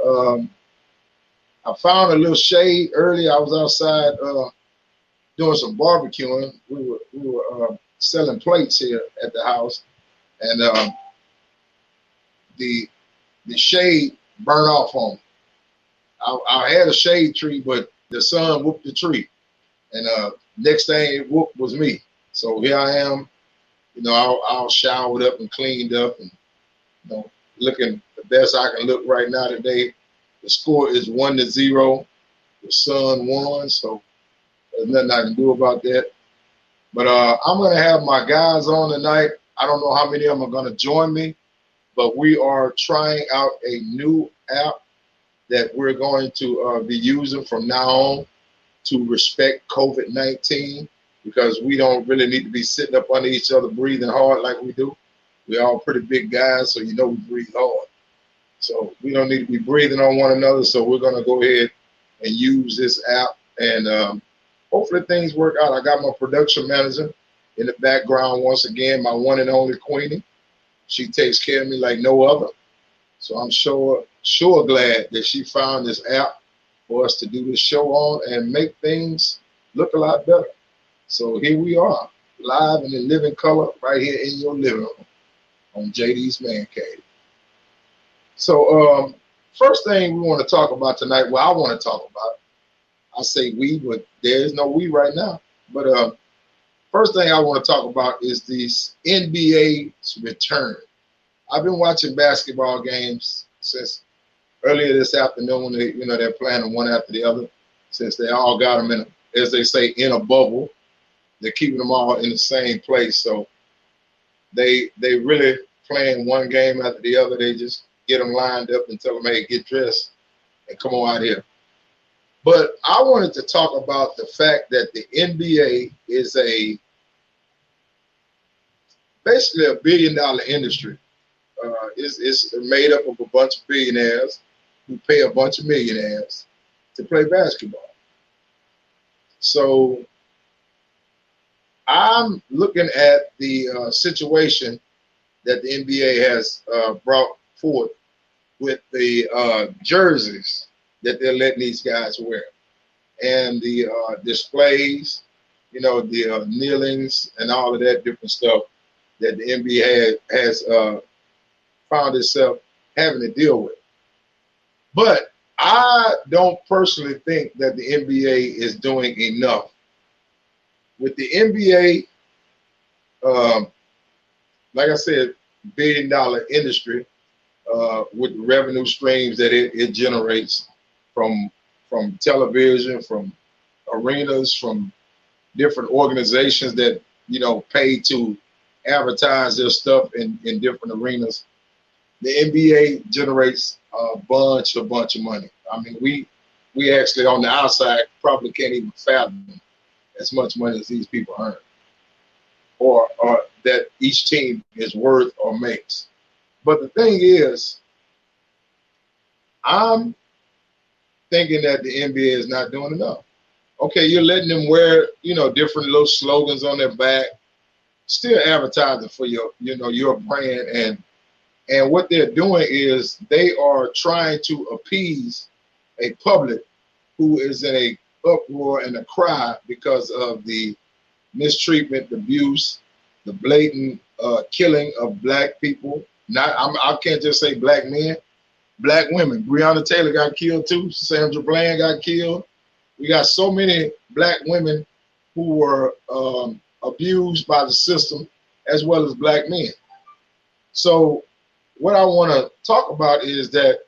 Um, I found a little shade earlier. I was outside doing some barbecuing. We were selling plates here at the house, and the the shade burned off on me. I had a shade tree, but the sun whooped the tree, and next thing it whooped was me. So here I am, all showered up and cleaned up, and looking the best I can look right now today. The score is 1-0. The Sun won, so there's nothing I can do about that. But I'm going to have my guys on tonight. I don't know how many of them are going to join me, but we are trying out a new app that we're going to be using from now on to respect COVID-19, because we don't really need to be sitting up under each other breathing hard like we do. We're all pretty big guys, so we breathe hard. So we don't need to be breathing on one another, so we're going to go ahead and use this app, and hopefully things work out. I got my production manager in the background once again, my one and only Queenie. She takes care of me like no other. So I'm sure glad that she found this app for us to do this show on and make things look a lot better. So here we are, live and in living color right here in your living room on JD's Man Cave. So first thing we want to talk about tonight, well, I want to talk about, I say we, but there is no we right now. But first thing I want to talk about is this NBA's return. I've been watching basketball games since earlier this afternoon when they're playing them one after the other, since they all got them in, as they say, in a bubble. They're keeping them all in the same place. So they really playing one game after the other. They just get them lined up and tell them, hey, get dressed and come on out here. But I wanted to talk about the fact that the NBA is basically a billion-dollar industry. It's made up of a bunch of billionaires who pay a bunch of millionaires to play basketball. So I'm looking at the situation that the NBA has brought forth with the jerseys that they're letting these guys wear, and the displays, the kneelings and all of that different stuff that the NBA has found itself having to deal with. But I don't personally think that the NBA is doing enough. With the NBA, like I said, billion-dollar industry, with the revenue streams that it generates from television, from arenas, from different organizations that pay to advertise their stuff in different arenas. The NBA generates a bunch of money. I mean, we actually on the outside probably can't even fathom as much money as these people earn, or that each team is worth or makes. But the thing is, I'm thinking that the NBA is not doing enough. Okay, you're letting them wear, different little slogans on their back, still advertising for your brand, and what they're doing is they are trying to appease a public who is in a uproar and a cry because of the mistreatment, the abuse, the blatant killing of black people. I can't just say black men, black women. Breonna Taylor got killed too. Sandra Bland got killed. We got so many black women who were abused by the system, as well as black men. So what I want to talk about is that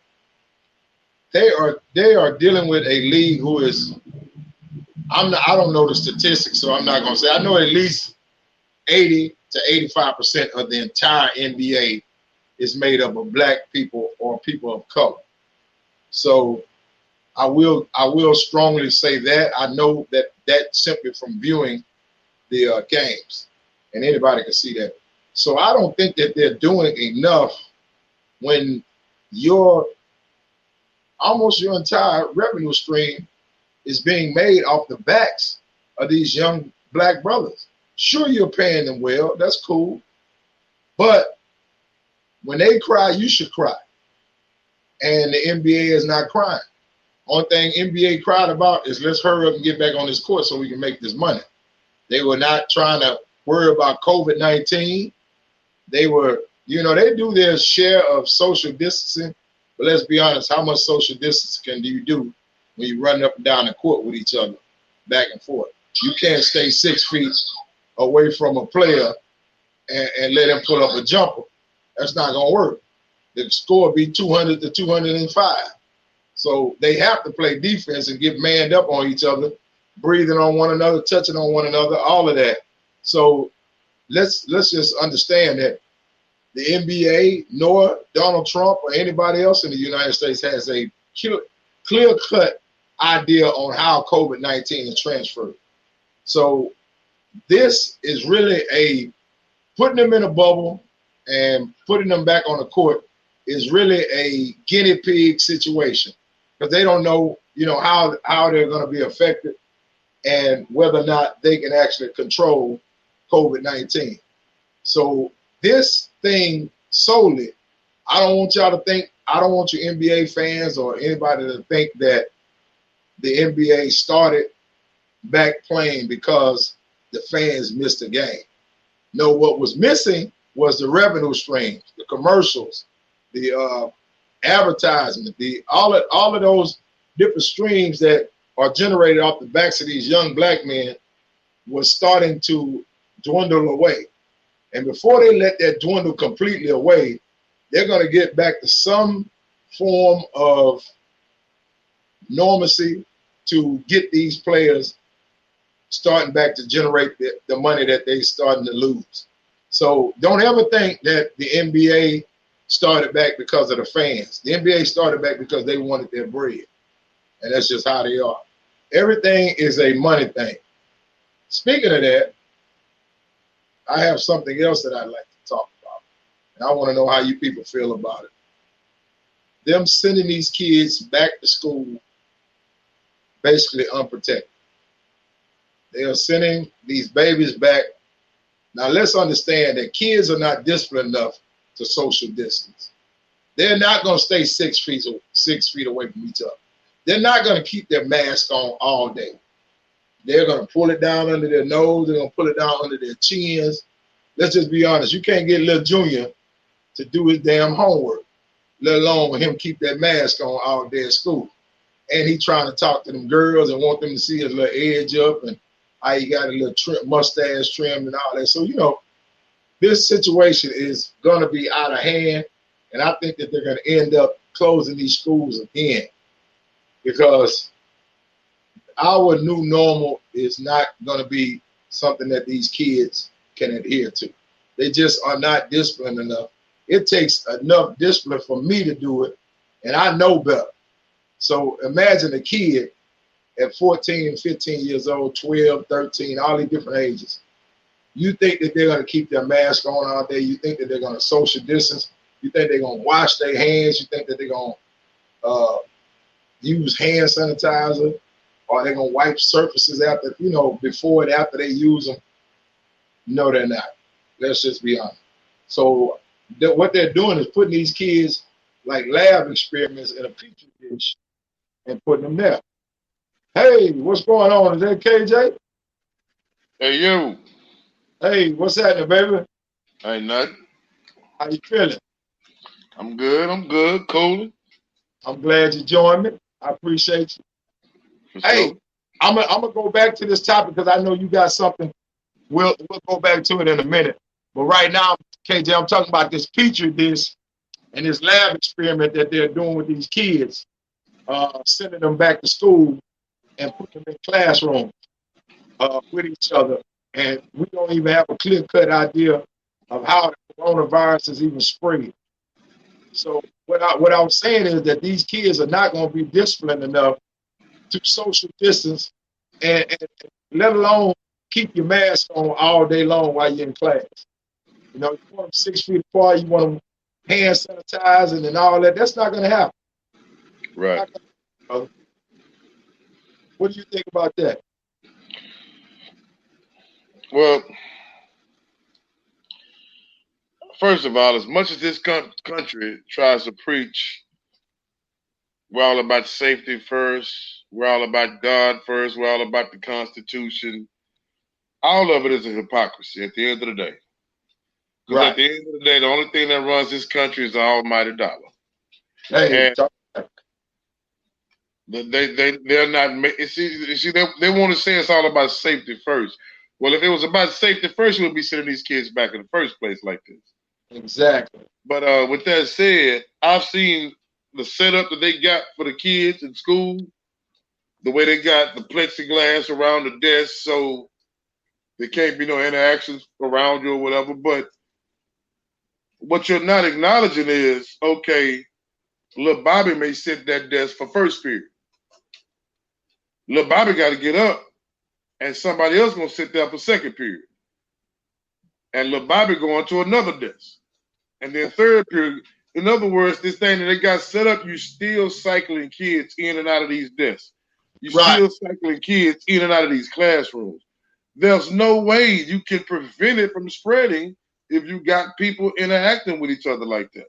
they are dealing with a league who is, I don't know the statistics, so I'm not going to say. I know at least 80 to 85% of the entire NBA is made up of black people or people of color. So I will strongly say that. I know that simply from viewing the games, and anybody can see that. So I don't think that they're doing enough when almost your entire revenue stream is being made off the backs of these young black brothers. Sure, you're paying them well. That's cool. But when they cry, you should cry. and the NBA is not crying. Only thing NBA cried about is let's hurry up and get back on this court so we can make this money. They were not trying to worry about COVID-19. They were, they do their share of social distancing, but let's be honest, how much social distancing do you do when you run up and down the court with each other, back and forth? You can't stay 6 feet away from a player and let him pull up a jumper. That's not going to work. The score be 200 to 205. So they have to play defense and get manned up on each other, breathing on one another, touching on one another, all of that. So let's just understand that the NBA nor Donald Trump or anybody else in the United States has a clear-cut idea on how COVID-19 is transferred. So this is really putting them in a bubble and putting them back on the court is really a guinea pig situation, because they don't know, how they're going to be affected and whether or not they can actually control COVID-19. So this thing solely, I don't want y'all to think, I don't want you NBA fans or anybody to think that the NBA started back playing because the fans missed a game. No, what was missing was the revenue streams, the commercials, the advertisement, all of those different streams that are generated off the backs of these young black men was starting to dwindle away. And before they let that dwindle completely away, they're going to get back to some form of normalcy to get these players starting back to generate the money that they starting to lose. So don't ever think that the NBA started back because of the fans. The NBA started back because they wanted their bread. And that's just how they are. Everything is a money thing. Speaking of that, I have something else that I'd like to talk about. And I want to know how you people feel about it. Them sending these kids back to school basically unprotected. They are sending these babies back. Now let's understand that kids are not disciplined enough to social distance. They're not going to stay 6 feet away from each other. They're not going to keep their mask on all day. They're going to pull it down under their nose. They're going to pull it down under their chins. Let's just be honest. You can't get little Junior to do his damn homework, let alone him keep that mask on all day at school. And he trying to talk to them girls and want them to see his little edge up and how he got a little mustache trimmed and all that. So, this situation is going to be out of hand. And I think that they're going to end up closing these schools again, because our new normal is not going to be something that these kids can adhere to. They just are not disciplined enough. It takes enough discipline for me to do it, and I know better. So imagine a kid at 14, 15 years old, 12, 13, all these different ages. You think that they're going to keep their mask on all day. You think that they're going to social distance. You think they're going to wash their hands. You think that they're going to use hand sanitizer, or they're going to wipe surfaces after, before and after they use them. No, they're not. Let's just be honest. So what they're doing is putting these kids like lab experiments in a petri dish and putting them there. Hey, what's going on? Is that KJ? Hey, you. Hey, what's happening, baby? Ain't nothing. How you feeling? I'm good, cooling. I'm glad you joined me. I appreciate you. For Hey, sure. I'm gonna go back to this topic because I know you got something. We'll go back to it in a minute. But right now, KJ, I'm talking about this petri dish and this lab experiment that they're doing with these kids, sending them back to school and putting them in classrooms with each other. And we don't even have a clear-cut idea of how the coronavirus is even spread. So what I was saying is that these kids are not going to be disciplined enough to social distance and let alone keep your mask on all day long while you're in class. You want them 6 feet apart, you want them hand sanitizing and all that. That's not going to happen. Right. What do you think about that? Well, first of all, as much as this country tries to preach We're all about safety first. We're all about God first. We're all about the Constitution. All of it is a hypocrisy at the end of the day. Because Right. at the end of the day, the only thing that runs this country is the almighty dollar. Hey, And they're not. See, they want to say it's all about safety first. Well, if it was about safety first, we would be sending these kids back in the first place like this. exactly. But with that said, I've seen the setup that they got for the kids in school, the way they got the plexiglass around the desk so there can't be no interactions around you or whatever. But what you're not acknowledging is, okay, little Bobby may sit at that desk for first period. Little Bobby got to get up, and somebody else gonna sit there for second period. And little Bobby going to another desk. And then third period. In other words, this thing that they got set up, you still cycling kids in and out of these desks. You still cycling kids in and out of these classrooms. There's no way you can prevent it from spreading if you got people interacting with each other like that.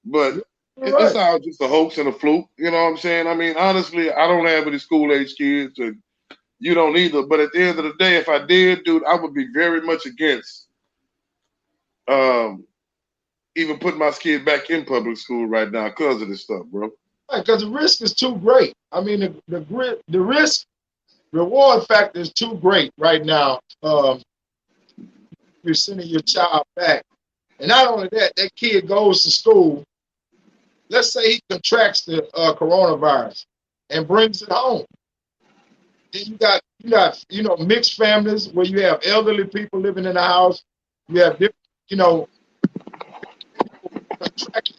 But it's all just a hoax and a fluke. You know what I'm saying? I mean, honestly, I don't have any school-age kids, and you don't either. But at the end of the day, if I did, dude, I would be very much against even putting my kid back in public school right now because of this stuff, bro. Right, because the risk is too great. I mean, the risk reward factor is too great right now. You're sending your child back, and not only that, that kid goes to school. Let's say he contracts the coronavirus and brings it home. Then you got mixed families where you have elderly people living in the house. You have different, contracting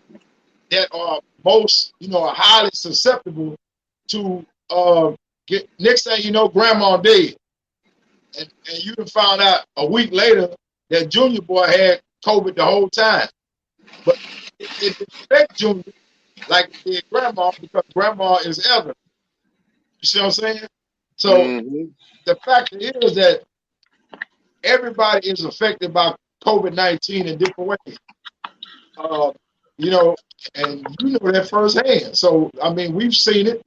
that are most, highly susceptible to get. Next thing you know, grandma dead, and you done found out a week later that Junior boy had COVID the whole time, but it didn't affect Junior like it did grandma because grandma is elderly. You see what I'm saying? So the fact is that everybody is affected by COVID-19 in different ways. And you know that firsthand. So I mean, we've seen it,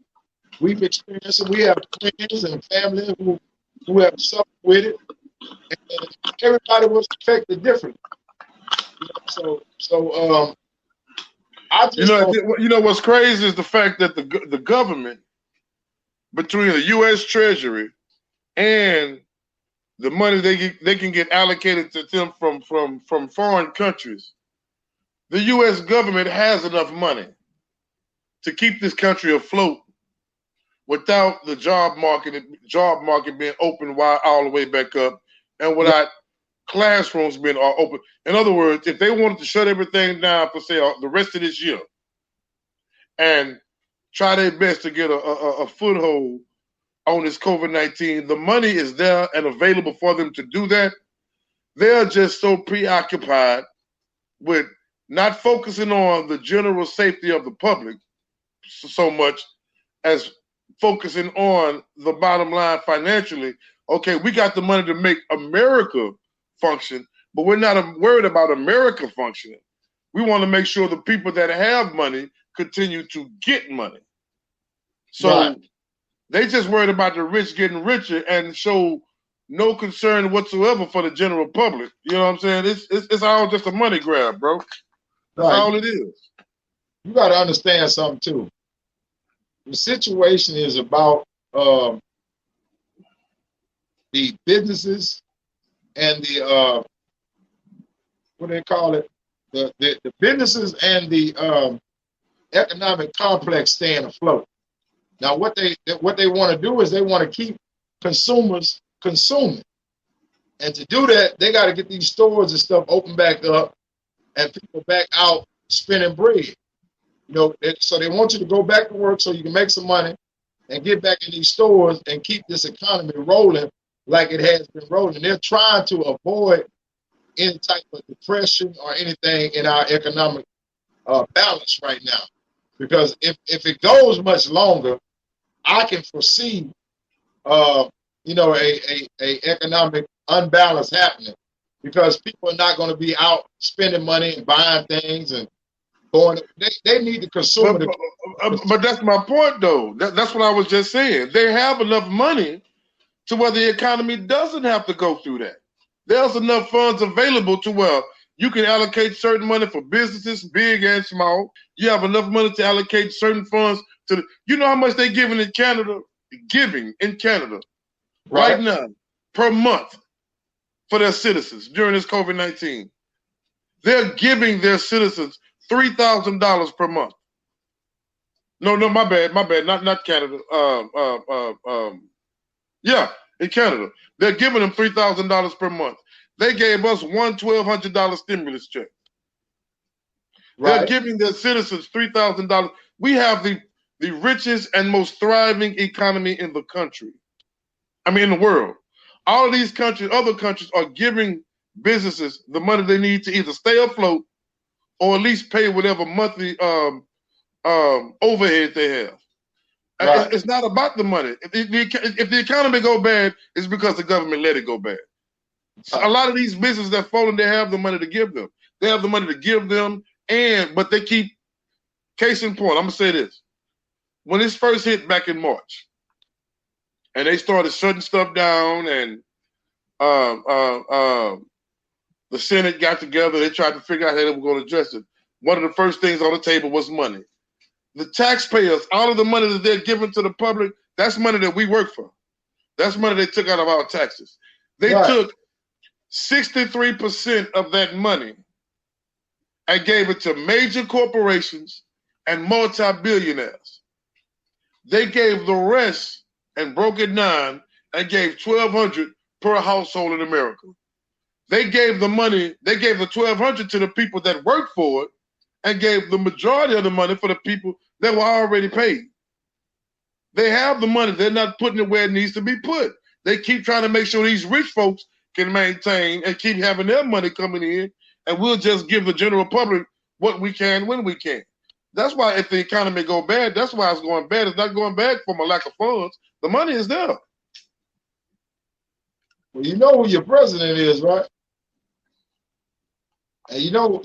we've experienced it. We have friends and family who have suffered with it, and everybody was affected differently. So I just what's crazy is the fact that the government, between the U.S. Treasury and the money they can get allocated to them from foreign countries, the U.S. government has enough money to keep this country afloat without the job market being open wide all the way back up, and without classrooms being all open. In other words, if they wanted to shut everything down for say the rest of this year and try their best to get a foothold on this COVID-19, the money is there and available for them to do that. They're just so preoccupied with not focusing on the general safety of the public so much as focusing on the bottom line financially. Okay, we got the money to make America function, but we're not worried about America functioning. We want to make sure the people that have money continue to get money. So they just worried about the rich getting richer and show no concern whatsoever for the general public. You know what I'm saying? It's all just a money grab, bro. That's all it is. You got to understand something too. The situation is about the businesses and the what do they call it? The businesses and the economic complex staying afloat. Now, what they want to do is they want to keep consumers consuming, and to do that, they got to get these stores and stuff open back up, and people back out spending bread. So they want you to go back to work so you can make some money and get back in these stores and keep this economy rolling like it has been rolling. They're trying to avoid any type of depression or anything in our economic balance right now, because if it goes much longer, I can foresee a economic unbalance happening, because people are not going to be out spending money and buying things, and going. They need the consumer to. But that's my point, though. That's what I was just saying. They have enough money to where the economy doesn't have to go through that. There's enough funds available to where you can allocate certain money for businesses, big and small. You have enough money to allocate certain funds to the, you know how much they're giving in Canada right now per month for their citizens during this COVID-19. They're giving their citizens $3,000 per month. No, my bad, not Canada. Yeah, in Canada, they're giving them $3,000 per month. They gave us one $1,200 stimulus check. They're giving their citizens $3,000. We have the richest and most thriving economy in the country. I mean, in the world. All of these countries, other countries, are giving businesses the money they need to either stay afloat or at least pay whatever monthly overhead they have. It's not about the money. If the economy go bad, it's because the government let it go bad. So a lot of these businesses that fall in, they have the money to give them. They have the money to give them, but they keep, case in point, I'm going to say this. When this first hit back in March, and they started shutting stuff down, and the Senate got together, they tried to figure out how they were going to address it. One of the first things on the table was money. The taxpayers, all of the money that they're giving to the public, that's money that we work for. That's money they took out of our taxes. They took 63% of that money and gave it to major corporations and multi-billionaires. They gave the rest and broke it down and gave $1,200 per household in America. They gave the money, they gave the $1,200 to the people that worked for it, and gave the majority of the money for the people that were already paid. They have the money. They're not putting it where it needs to be put. They keep trying to make sure these rich folks can maintain and keep having their money coming in, and we'll just give the general public what we can when we can. That's why if the economy go bad, that's why it's going bad. It's not going bad from a lack of funds. The money is there. Well, you know who your president is, right? And you know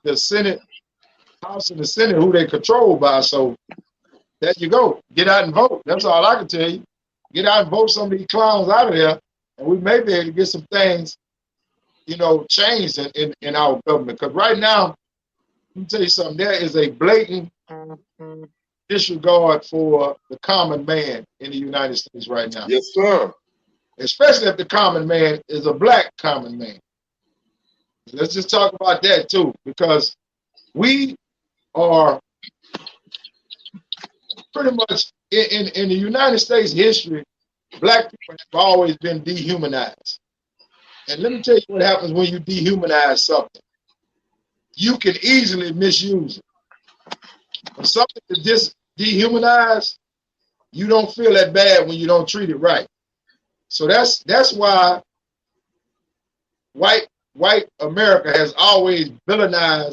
the Senate, House and the Senate, who they control by. So there you go. Get out and vote. That's all I can tell you. Get out and vote some of these clowns out of there, and we may be able to get some things, changed in our government. Because right now, let me tell you something, there is a blatant disregard for the common man in the United States right now. Yes, sir. Especially if the common man is a black common man. Let's just talk about that too, because we are pretty much in the United States history, black people have always been dehumanized. And let me tell you what happens when you dehumanize something. You can easily misuse it. When something is dehumanized, you don't feel that bad when you don't treat it right. So that's why white America has always vilified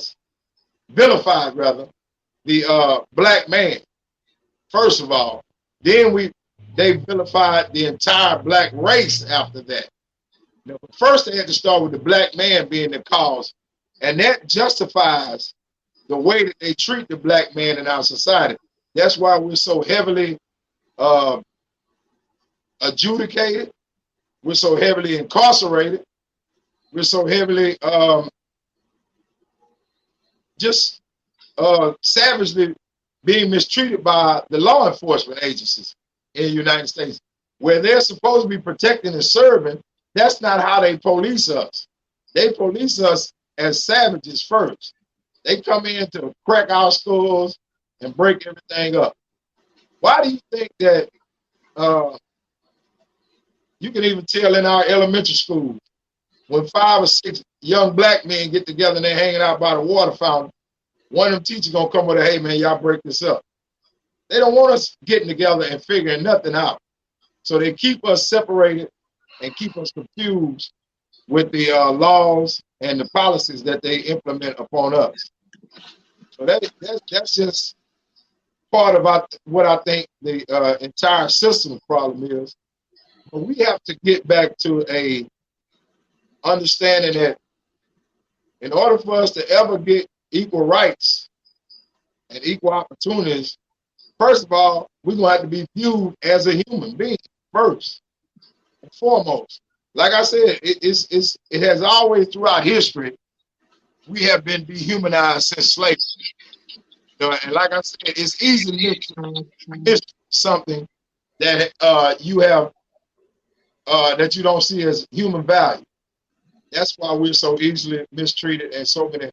the black man. First of all, then they vilified the entire black race after that. First they had to start with the black man being the cause, and that justifies the way that they treat the black man in our society. That's why we're so heavily adjudicated. We're so heavily incarcerated. We're so heavily savagely being mistreated by the law enforcement agencies in the United States, where they're supposed to be protecting and serving. That's not how they police us. They police us as savages first. They come in to crack our schools and break everything up. Why do you think that you can even tell in our elementary schools, when 5 or 6 young black men get together and they're hanging out by the water fountain, one of them teachers gonna come with a, hey man, y'all break this up. They don't want us getting together and figuring nothing out. So they keep us separated and keep us confused with the laws and the policies that they implement upon us. So that's just part of what I think the entire system problem is. But we have to get back to a understanding that in order for us to ever get equal rights and equal opportunities, first of all, we're going to have to be viewed as a human being first and foremost. Like I said, it has always throughout history, we have been dehumanized since slavery. And like I said, it's easy to miss something that you have that you don't see as human value. That's why we're so easily mistreated, and so many,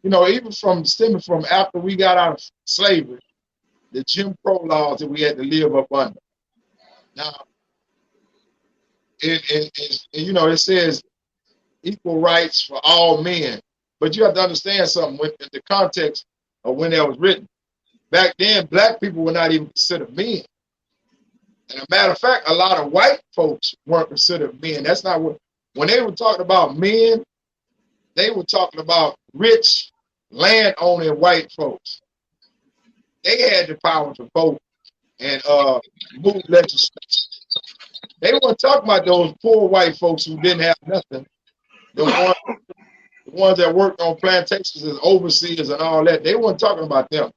even from stemming from after we got out of slavery, the Jim Crow laws that we had to live up under. Now, it says equal rights for all men, but you have to understand something in the context of when that was written. Back then, black people were not even considered men. And a matter of fact, a lot of white folks weren't considered men. That's not what, when they were talking about men, they were talking about rich, land-owning white folks. They had the power to vote and move legislation. They weren't talking about those poor white folks who didn't have nothing. The ones that worked on plantations as overseers and all that. They weren't talking about them.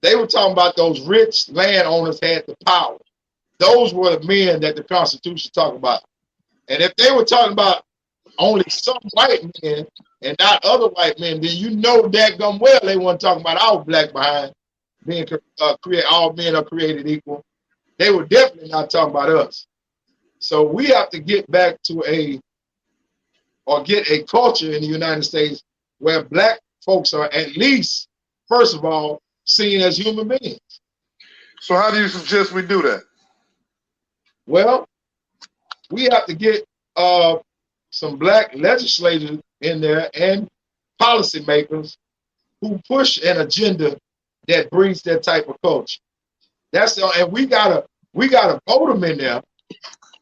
They were talking about those rich landowners had the power. Those were the men that the Constitution talked about. And if they were talking about only some white men and not other white men, then you know dadgum well they weren't talking about our black behind being all men are created equal. They were definitely not talking about us. So we have to get back to get a culture in the United States where black folks are at least, first of all, seen as human beings. So how do you suggest we do that? Well, we have to get some black legislators in there and policymakers who push an agenda that brings that type of culture. And we gotta vote them in there,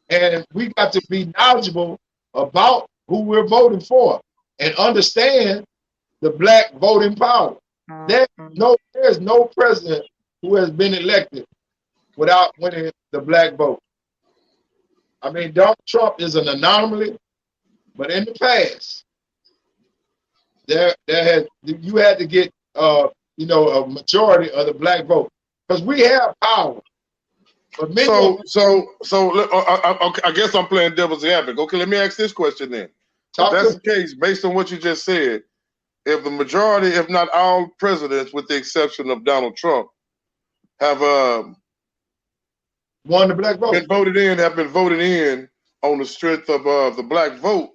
and we got to be knowledgeable about who we're voting for and understand the black voting power. There's no president who has been elected without winning the black vote. I mean, Donald Trump is an anomaly, but in the past, you had to get a majority of the black vote because we have power. But I guess I'm playing devil's advocate. Okay, let me ask this question then. If that's the case, based on what you just said, if the majority, if not all presidents, with the exception of Donald Trump, have won the black vote, have been voted in on the strength of the black vote,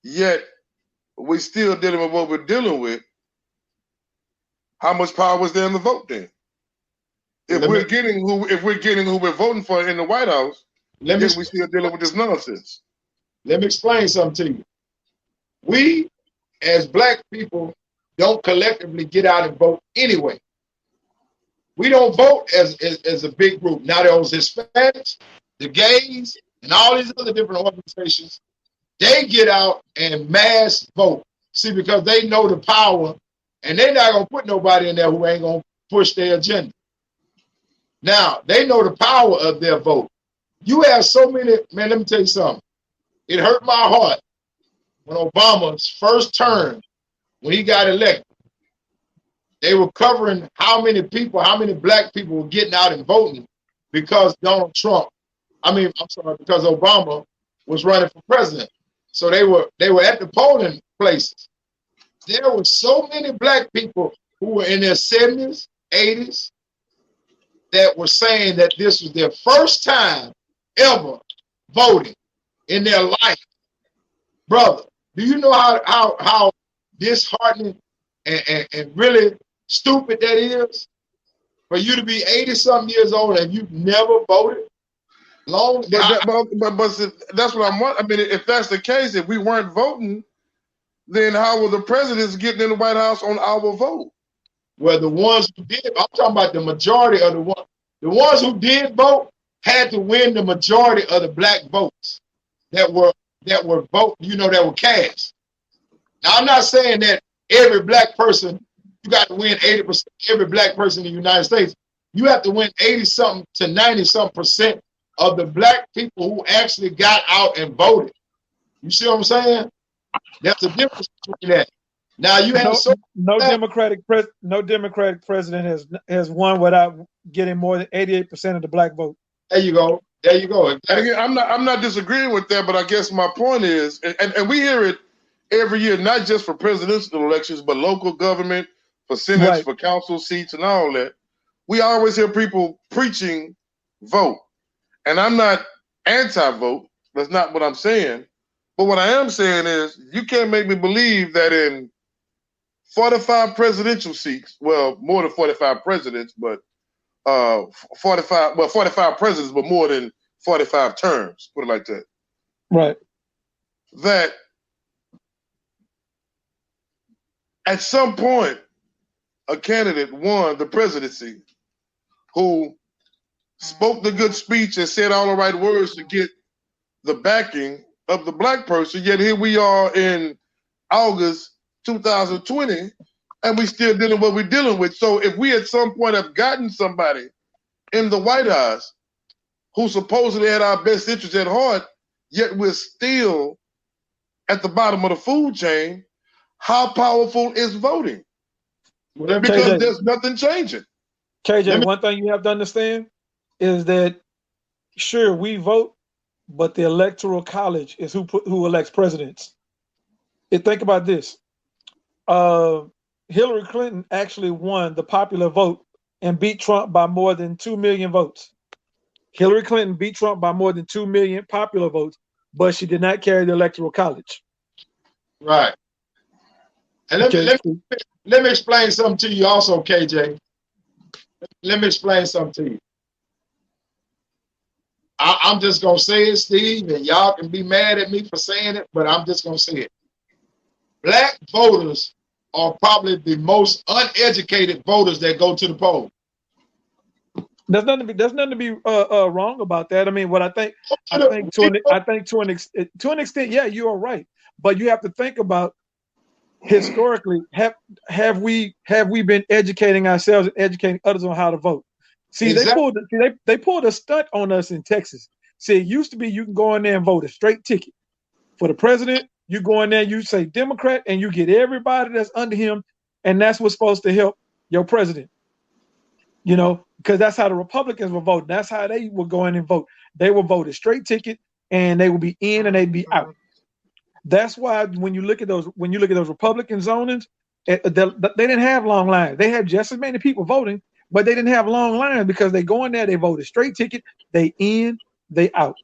yet we still dealing with what we're dealing with, how much power was there in the vote then? If we're getting who we're voting for in the White House, then we still dealing with this nonsense. Let me explain something to you. We, as black people, don't collectively get out and vote anyway. We don't vote as a big group. Now those Hispanics, the gays, and all these other different organizations, they get out and mass vote. See, because they know the power, and they're not going to put nobody in there who ain't going to push their agenda. Now, they know the power of their vote. You have so many, man, let me tell you something. It hurt my heart when Obama's first term, when he got elected, they were covering how many black people were getting out and voting because because Obama was running for president. So they were at the polling places. There were so many black people who were in their 70s, 80s, that were saying that this was their first time ever voting in their life. Brother, do you know how disheartening and really stupid that is? For you to be 80-something years old and you've never voted? But that's what I'm wondering. I mean, if that's the case, if we weren't voting, then how were the presidents getting in the White House on our vote? Well, the ones who did, I'm talking about the majority of the ones who did vote had to win the majority of the black votes that were cast. Now, I'm not saying that every black person, you got to win 80%, every black person in the United States. You have to win 80-something to 90-something% of the black people who actually got out and voted. You see what I'm saying? There's a difference between that. Now you have no Democratic president has won without getting more than 88% of the black vote. There you go. There you go. And again, I'm not disagreeing with that, but I guess my point is, and we hear it every year, not just for presidential elections, but local government, for senates, Right. for council seats, and all that. We always hear people preaching vote, and I'm not anti-vote. That's not what I'm saying. But what I am saying is, you can't make me believe that in 45 presidential seats, well, more than 45 presidents, but 45 presidents, but more than 45 terms, put it like that. Right. That at some point, a candidate won the presidency who spoke the good speech and said all the right words to get the backing of the black person, yet here we are in August 2020, and we still dealing with what we're dealing with. So if we at some point have gotten somebody in the White House who supposedly had our best interests at heart, yet we're still at the bottom of the food chain, how powerful is voting? Because KJ, there's nothing changing. KJ, one thing you have to understand is that, sure, we vote, but the Electoral College is who elects presidents. Think about this. Hillary Clinton actually won the popular vote and beat Trump by more than 2 million votes. Hillary Clinton beat Trump by more than 2 million popular votes, but she did not carry the Electoral College. Right. And let me explain something to you also, KJ. Let me explain something to you. I'm just going to say it, Steve, and y'all can be mad at me for saying it, but I'm just going to say it. Black voters are probably the most uneducated voters that go to the polls. There's nothing to be wrong about that. I mean, what I think to an extent, yeah, you are right. But you have to think about historically, have we been educating ourselves and educating others on how to vote? See, exactly. they pulled a stunt on us in Texas. See, it used to be you can go in there and vote a straight ticket for the president. You go in there, you say Democrat, and you get everybody that's under him, and that's what's supposed to help your president. You know, because that's how the Republicans were voting. That's how they would go in and vote. They would vote a straight ticket, and they would be in and they'd be out. That's why when you look at those Republican zonings, they didn't have long lines. They had just as many people voting, but they didn't have long lines because they go in there, they vote a straight ticket, they in, they out.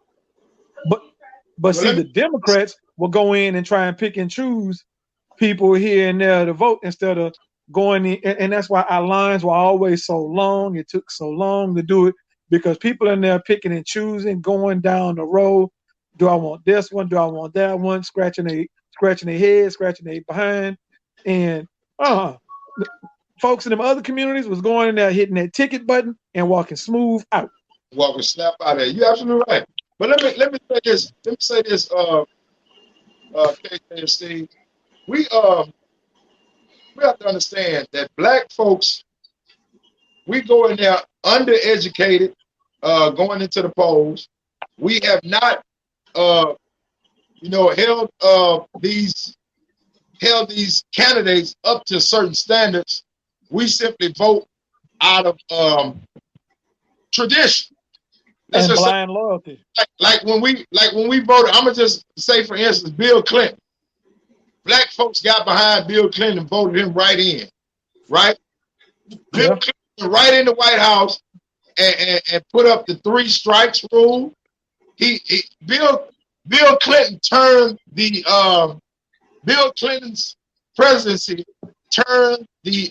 But see, the Democrats will go in and try and pick and choose people here and there to vote instead of going in, and that's why our lines were always so long. It took so long to do it because people in there picking and choosing, going down the road. Do I want this one? Do I want that one? Scratching their head, scratching their behind, and folks in them other communities was going in there, hitting that ticket button and walking smooth out. Walking snap out of there. You're absolutely right. But let me say this. KJ and Steve, we have to understand that black folks, we go in there undereducated, going into the polls. We have not, held these candidates up to certain standards. We simply vote out of tradition. And blind loyalty. Like when we voted, I'm gonna just say, for instance, Bill Clinton. Black folks got behind Bill Clinton and voted him right in, right? Bill Clinton right in the White House and put up the 3 strikes rule. Bill Clinton turned Bill Clinton's presidency turned the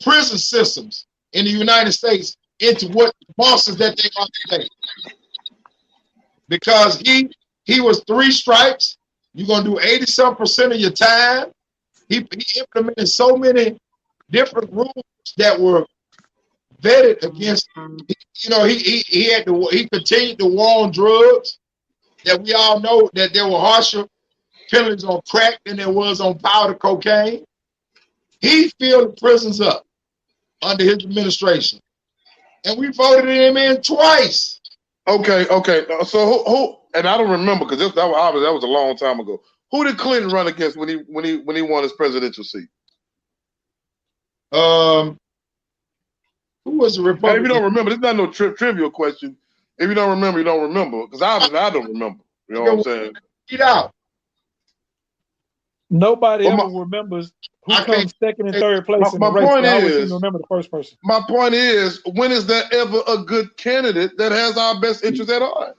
prison systems in the United States into what bosses that they are today. Because he was 3 strikes. You're gonna do 80-some% of your time. He implemented so many different rules that were vetted against. He continued the war on drugs. That we all know that there were harsher penalties on crack than there was on powder cocaine. He filled the prisons up under his administration, and we voted him in twice. Okay. So and I don't remember because that was a long time ago. Who did Clinton run against when he won his presidential seat? Who was the Republican? And if you don't remember, it's not no trivial question. If you don't remember, you don't remember. Because obviously I don't remember. You know what I'm saying? Get out. Nobody ever remembers who comes second and third place in the race. I always seem to remember the first person. My point is, when is there ever a good candidate that has our best interests at heart?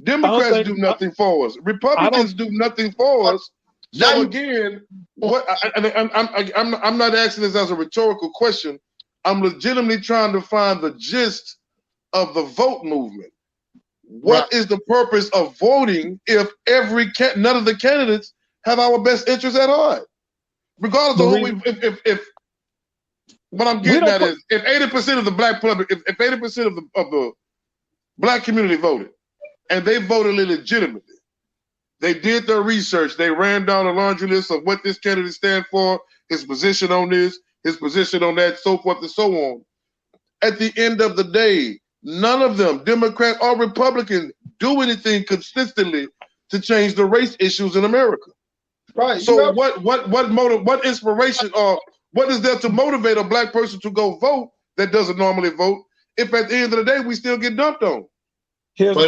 Democrats do nothing for us. Republicans do nothing for us. So again, I'm not asking this as a rhetorical question. I'm legitimately trying to find the gist of the vote movement. What is the purpose of voting if none of the candidates have our best interests at heart? Regardless of who if what I'm getting at is if 80% of the black public, if 80% of the black community voted, and they voted illegitimately, they did their research, they ran down a laundry list of what this candidate stands for, his position on this, his position on that, so forth and so on. At the end of the day, none of them, Democrat or Republican, do anything consistently to change the race issues in America. Right. So what inspiration or what is there to motivate a black person to go vote that doesn't normally vote if at the end of the day we still get dumped on? Here's the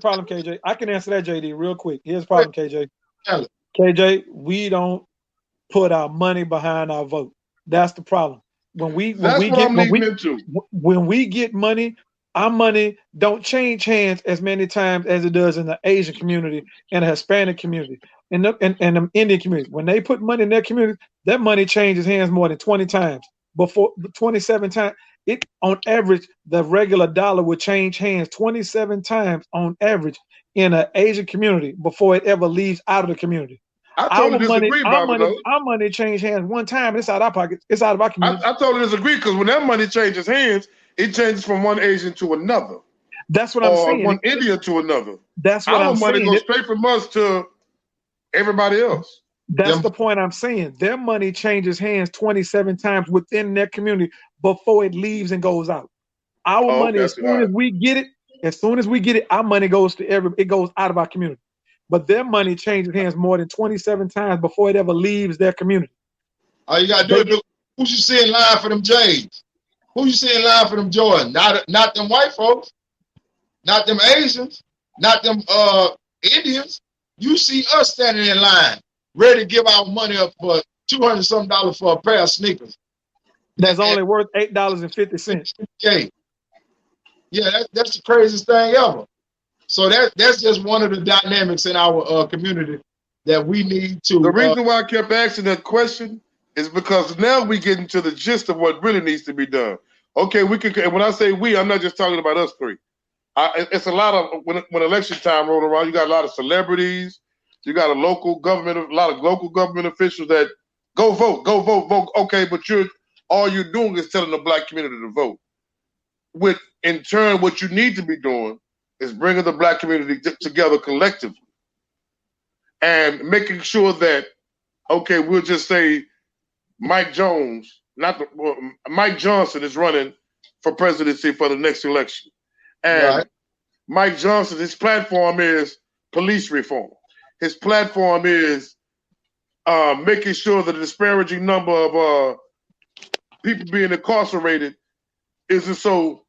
problem, KJ. I can answer that, JD, real quick. Here's the problem, KJ. KJ, we don't put our money behind our vote. That's the problem. When we get money, our money don't change hands as many times as it does in the Asian community and the Hispanic community and the Indian community. When they put money in their community, that money changes hands more than 20 times. 27 times. On average, the regular dollar would change hands 27 times on average in an Asian community before it ever leaves out of the community. I totally disagree, Bobino. Our money changed hands one time. It's out of our pockets. It's out of our community. I totally disagree because when that money changes hands, it changes from one Asian to another. That's what I'm saying. Or one Indian to another. That's what I'm saying. Our money goes straight from us to everybody else. That's the point I'm saying. Their money changes hands 27 times within their community before it leaves and goes out. Our money, as soon as we get it, our money goes to it goes out of our community. But their money changes hands more than 27 times before it ever leaves their community. All you gotta do is who you see in line for them J's? Who you see in line for them Jordans? Not them white folks, not them Asians, not them Indians. You see us standing in line, ready to give our money up for $200-something for a pair of sneakers. That's only worth $8.50. Okay. Yeah, that's the craziest thing ever. So that's just one of the dynamics in our community that we need to. The reason why I kept asking that question is because now we get into the gist of what really needs to be done. Okay, we can. And when I say we, I'm not just talking about us three. It's a lot of when election time rolls around, you got a lot of celebrities. You got a lot of local government officials that go vote. Okay, but all you're doing is telling the black community to vote. With in turn, what you need to be doing is bringing the black community together collectively and making sure that, okay, we'll just say Mike Johnson is running for presidency for the next election. And Mike Johnson, his platform is police reform. His platform is making sure that the disparaging number of people being incarcerated isn't so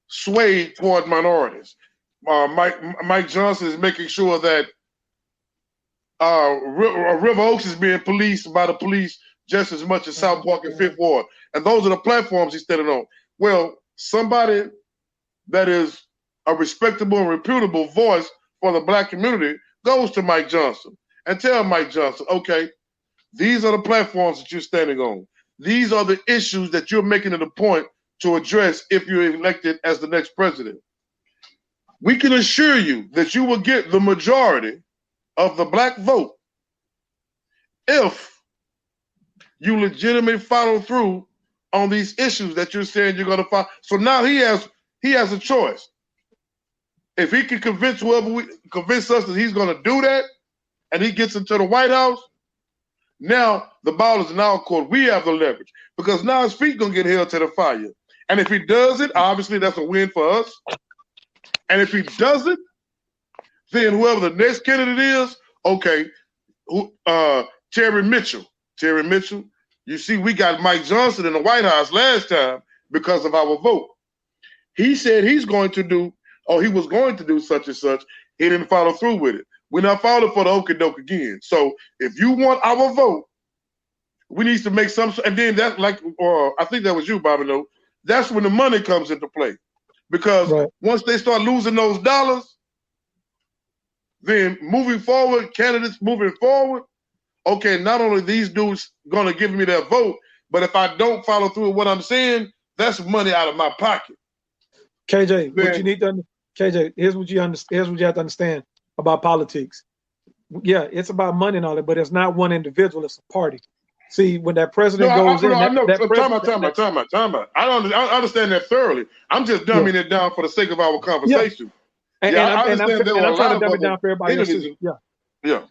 swayed toward minorities. Mike Johnson is making sure that River Oaks is being policed by the police just as much as South Park and Fifth Ward. And those are the platforms he's standing on. Well, somebody that is a respectable and reputable voice for the black community goes to Mike Johnson and tell Mike Johnson, okay, these are the platforms that you're standing on. These are the issues that you're making it a point to address if you're elected as the next president. We can assure you that you will get the majority of the black vote if you legitimately follow through on these issues that you're saying you're going to follow. So now he has a choice. If he can convince us that he's going to do that, and he gets into the White House, now the ball is in our court. We have the leverage because now his feet going to get held to the fire. And if he does it, obviously that's a win for us. And if he doesn't, then whoever the next candidate is, okay, Terry Mitchell. You see, we got Mike Johnson in the White House last time because of our vote. He said he's going to do, or he was going to do such and such. He didn't follow through with it. We're not falling for the okie doke again. So if you want our vote, we need to make some, and then that's like, or I think that was you, Bobino. That's when the money comes into play. Because once they start losing those dollars, then moving forward, candidates moving forward, okay, not only these dudes gonna give me their vote, but if I don't follow through with what I'm saying, that's money out of my pocket. KJ, what you need to KJ, here's what you have to understand about politics. Yeah, it's about money and all that, but it's not one individual, it's a party. See, when that president goes in, I know. Time out. I understand that thoroughly. I'm just dumbing it down for the sake of our conversation. Yeah. And I'm trying to dumb it down for everybody. Yeah.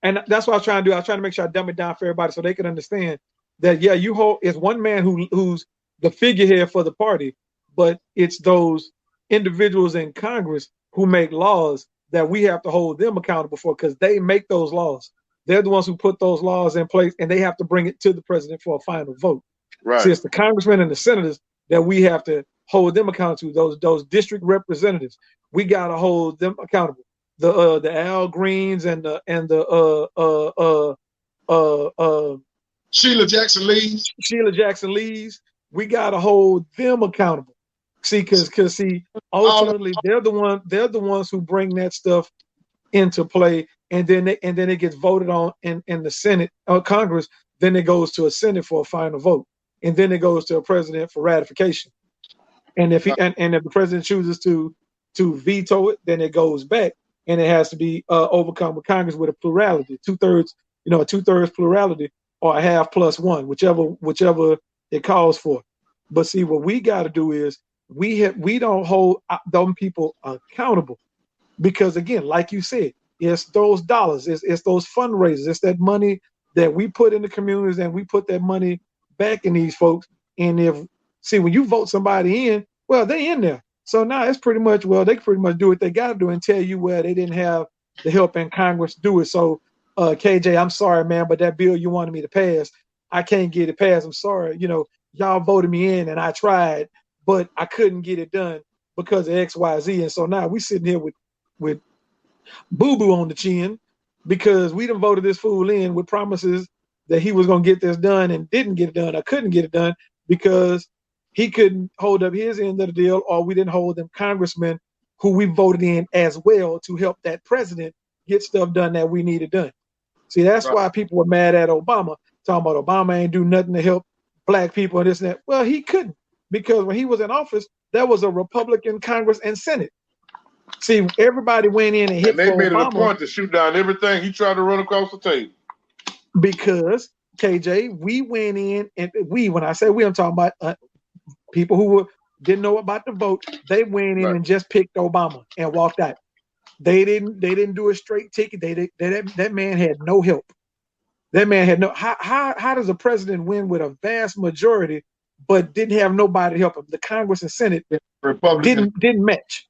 And that's what I was trying to do. I was trying to make sure I dumb it down for everybody so they can understand that, yeah, you hold, it's one man who's the figurehead for the party, but it's those individuals in Congress who make laws that we have to hold them accountable for, because they make those laws. They're the ones who put those laws in place, and they have to bring it to the president for a final vote. Right. See, it's the congressmen and the senators that we have to hold them accountable to. Those district representatives, we got to hold them accountable. The Al Greens and the Sheila Jackson Lee's, we got to hold them accountable. See, because ultimately they're the ones who bring that stuff into play, and then it gets voted on in the Senate or Congress. Then it goes to a Senate for a final vote, and then it goes to a president for ratification. And if if the president chooses to veto it, then it goes back, and it has to be overcome with Congress with a plurality, 2/3, a 2/3 plurality, or a half plus one, whichever it calls for. But see, what we got to do is we don't hold them people accountable, because again, like you said, it's those dollars, it's those fundraisers, it's that money that we put in the communities, and we put that money back in these folks. And when you vote somebody in, well, they in there. So now it's pretty much, they can pretty much do what they got to do and tell you where they didn't have the help in Congress to do it. So KJ, I'm sorry, man, but that bill you wanted me to pass, I can't get it passed. I'm sorry. Y'all voted me in and I tried, but I couldn't get it done because of X, Y, Z. And so now we sitting here with boo-boo on the chin, because we done voted this fool in with promises that he was going to get this done and didn't get it done. I couldn't get it done because he couldn't hold up his end of the deal, or we didn't hold them congressmen who we voted in as well to help that president get stuff done that we needed done. See, that's why people were mad at Obama, talking about Obama ain't do nothing to help black people and this and that. Well, he couldn't, because when he was in office, there was a Republican Congress and Senate. See, everybody went in and hit and they for made Obama, it a point to shoot down everything he tried to run across the table. Because, KJ, we went in, and when I say we, I'm talking about people who didn't know about the vote. They went in and just picked Obama and walked out. They didn't do a straight ticket. That man had no help. That man had no. How does a president win with a vast majority but didn't have nobody to help him? The Congress and Senate didn't match,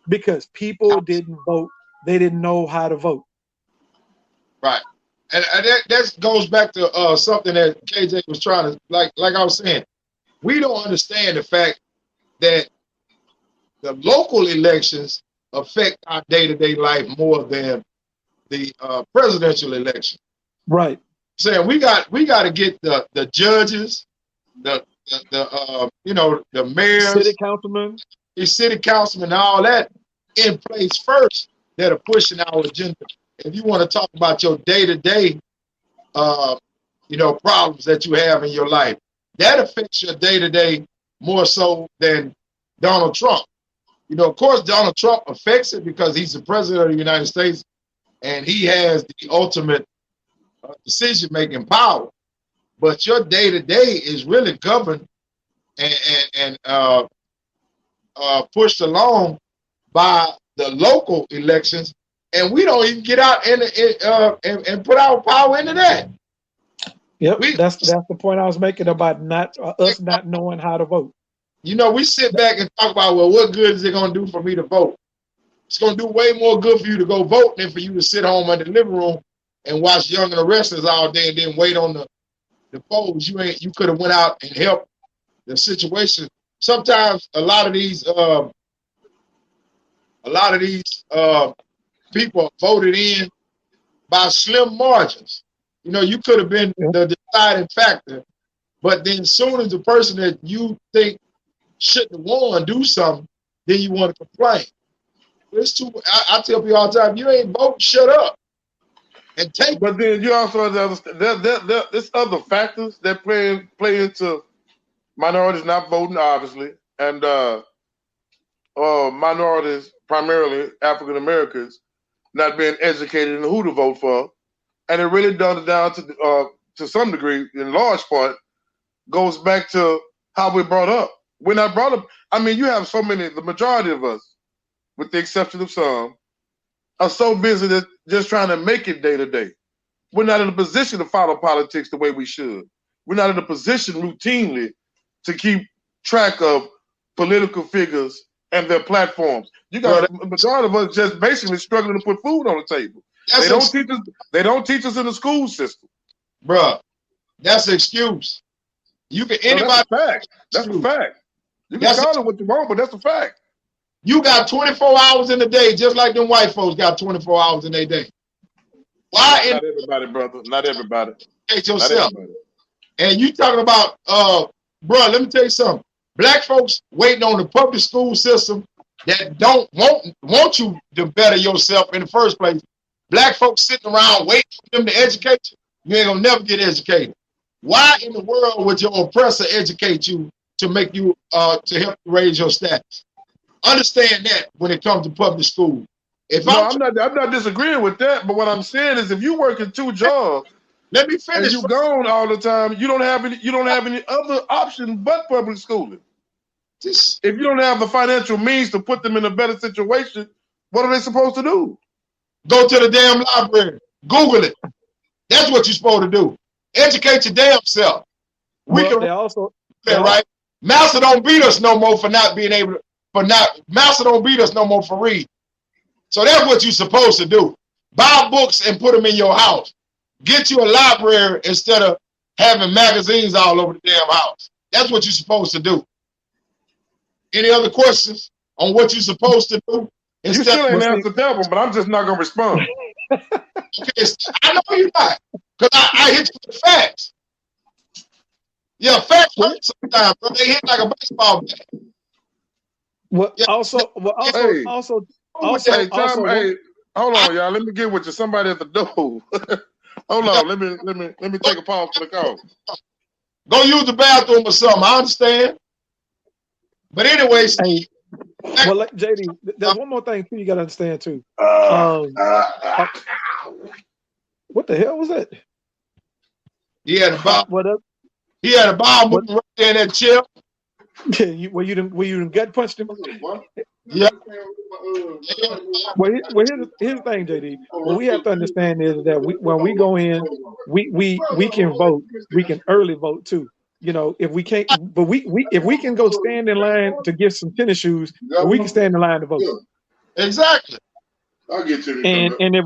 because people didn't vote. They didn't know how to vote. Right. And that goes back to something that KJ was trying to, like I was saying, we don't understand the fact that the local elections affect our day-to-day life more than the presidential election. Right. Saying we got to get the judges, the mayors, city councilmen, and all that in place first that are pushing our agenda. If you want to talk about your day-to-day, problems that you have in your life, that affects your day-to-day more so than Donald Trump. Of course, Donald Trump affects it because he's the president of the United States and he has the ultimate decision-making power. But your day-to-day is really governed and pushed along by the local elections, and we don't even get out and put our power into that. Yep, that's the point I was making about us not knowing how to vote. We sit back and talk about, well, what good is it going to do for me to vote? It's going to do way more good for you to go vote than for you to sit home in the living room and watch Young and the Restless all day and then wait on the polls. You could have went out and helped the situation. Sometimes a lot of these people voted in by slim margins. You know, you could have been the deciding factor, but then as soon as the person that you think shouldn't have won do something, then you want to complain. It's too. I tell people all the time, you ain't voting, shut up and take. But then you also have to understand there's other factors that play into minorities not voting, obviously, and minorities, primarily African Americans, not being educated in who to vote for, and it really down to some degree, in large part, goes back to how we're brought up. We're not brought up. I mean, you have so many. The majority of us, with the exception of some, are so busy that just trying to make it day to day. We're not in a position to follow politics the way we should. We're not in a position routinely to keep track of political figures and their platforms. You got the majority of us just basically struggling to put food on the table. They don't teach us in the school system. Bruh, that's an excuse. You can anybody. No, that's a fact. You can call it what you want, but that's a fact. You got 24 hours in a day, just like them white folks got 24 hours in their day. Why? Not everybody, brother. Not everybody. Educate yourself. And you talking about, bro, let me tell you something. Black folks waiting on the public school system that don't want you to better yourself in the first place. Black folks sitting around waiting for them to educate you. You ain't gonna never get educated. Why in the world would your oppressor educate you to make you to help you raise your status? Understand that when it comes to public school. I'm not disagreeing with that, but what I'm saying is if you work in two jobs, let me finish. And you gone all the time, you don't have any other option but public schooling. If you don't have the financial means to put them in a better situation, what are they supposed to do? Go to the damn library. Google it. That's what you're supposed to do. Educate your damn self. Right? Master don't beat us no more for not being able to. Master don't beat us no more for reading. So that's what you're supposed to do. Buy books and put them in your house. Get you a library instead of having magazines all over the damn house. That's what you're supposed to do. Any other questions on what you're supposed to do? You still ain't answered that one, but I'm just not going to respond. Okay, I know you're not. Because I hit you with the facts. Yeah, facts hurt sometimes, but they hit like a baseball bat. Hey, hold on, y'all. Let me get with you. Somebody at the door. Hold on. Let me take a pause for the call. Go use the bathroom or something. I understand. But anyways, well, JD, there's one more thing too. You got to understand too. What the hell was that? He had a bomb. What up? He had a bomb right there in that chair. Were you done gut punched him? Yeah. Well, here's the thing, JD. What we have to understand is that when we go in, we can vote. We can early vote too. You know, if we can't, but if we can go stand in line to get some tennis shoes, we can stand in line to vote. Exactly. I'll get you. And if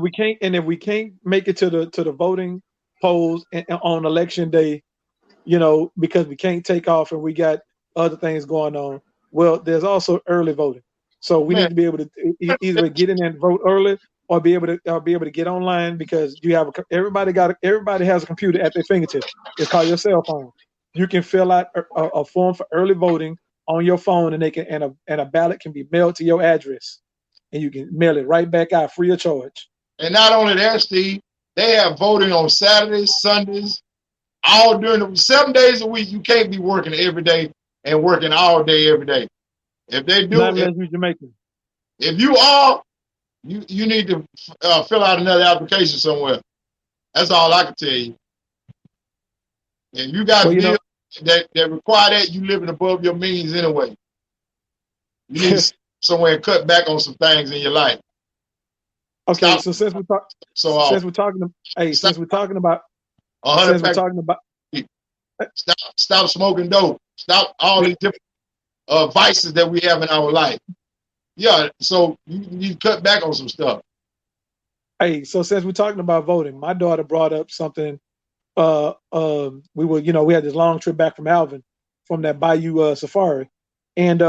we can't make it to the voting polls on election day, you know, because we can't take off and we got other things going on. Well, there's also early voting, so we need to be able to either get in and vote early, or be able to get online, because you have everybody has a computer at their fingertips. It's called your cell phone. You can fill out a form for early voting on your phone, and a ballot can be mailed to your address, and you can mail it right back out free of charge. And not only that, Steve, they have voting on Saturdays, Sundays, all during the 7 days a week. You can't be working every day and working all day every day. If they do, not unless you're Jamaican. If you are, you need to fill out another application somewhere. That's all I can tell you. And you got bills that require that, you living above your means anyway. You need somewhere to cut back on some things in your life. Okay, so since we're talking about stop smoking dope. Stop all these different vices that we have in our life. Yeah, so you cut back on some stuff. Hey, so since we're talking about voting, my daughter brought up something. We were, we had this long trip back from Alvin, from that Bayou safari, and